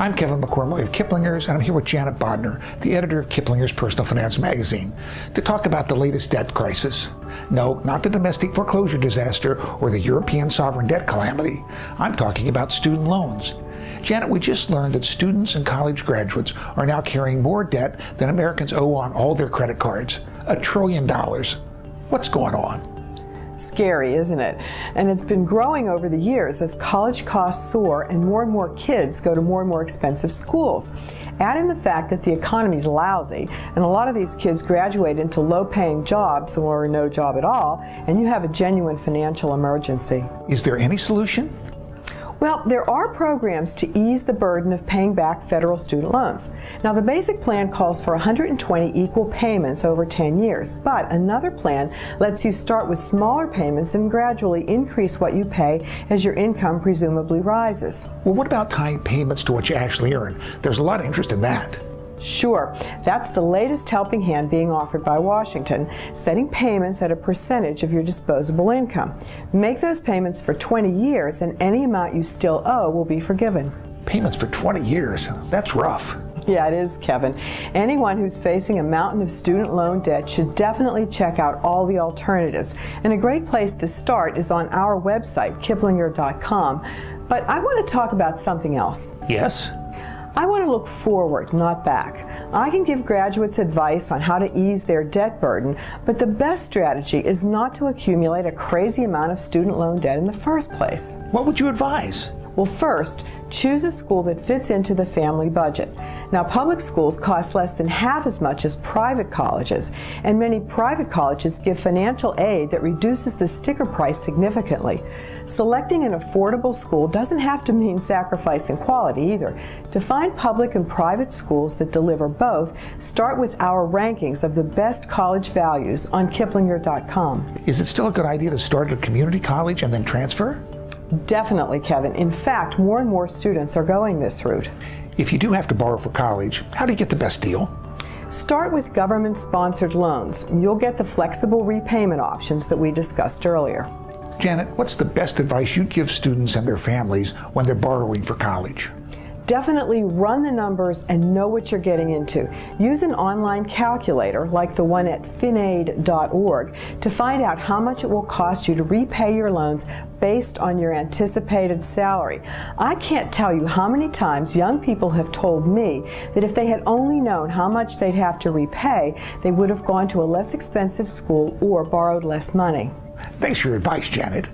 I'm Kevin McCormick of Kiplinger's, and I'm here with Janet Bodnar, the editor of Kiplinger's Personal Finance magazine, to talk about the latest debt crisis. No, not the domestic foreclosure disaster or the European sovereign debt calamity. I'm talking about student loans. Janet, we just learned that students and college graduates are now carrying more debt than Americans owe on all their credit cards. $1 trillion. What's going on? Scary, isn't it? And it's been growing over the years as college costs soar and more kids go to more and more expensive schools. Add in the fact that the economy's lousy and a lot of these kids graduate into low-paying jobs or no job at all, and you have a genuine financial emergency. Is there any solution? Well, there are programs to ease the burden of paying back federal student loans. Now, the basic plan calls for 120 equal payments over 10 years, but another plan lets you start with smaller payments and gradually increase what you pay as your income presumably rises. Well, what about tying payments to what you actually earn? There's a lot of interest in that. Sure, that's the latest helping hand being offered by Washington, setting payments at a percentage of your disposable income. Make those payments for 20 years and any amount you still owe will be forgiven. Payments for 20 years? That's rough. Yeah, it is, Kevin. Anyone who's facing a mountain of student loan debt should definitely check out all the alternatives. And a great place to start is on our website, Kiplinger.com. But I want to talk about something else. Yes? I want to look forward, not back. I can give graduates advice on how to ease their debt burden, but the best strategy is not to accumulate a crazy amount of student loan debt in the first place. What would you advise? Well, first, choose a school that fits into the family budget. Now, public schools cost less than half as much as private colleges, and many private colleges give financial aid that reduces the sticker price significantly. Selecting an affordable school doesn't have to mean sacrificing quality either. To find public and private schools that deliver both, start with our rankings of the best college values on Kiplinger.com. Is it still a good idea to start at a community college and then transfer? Definitely, Kevin. In fact, more and more students are going this route. If you do have to borrow for college, how do you get the best deal? Start with government-sponsored loans. You'll get the flexible repayment options that we discussed earlier. Janet, what's the best advice you'd give students and their families when they're borrowing for college? Definitely run the numbers and know what you're getting into. Use an online calculator like the one at finaid.org to find out how much it will cost you to repay your loans based on your anticipated salary. I can't tell you how many times young people have told me that if they had only known how much they'd have to repay, they would have gone to a less expensive school or borrowed less money. Thanks for your advice, Janet.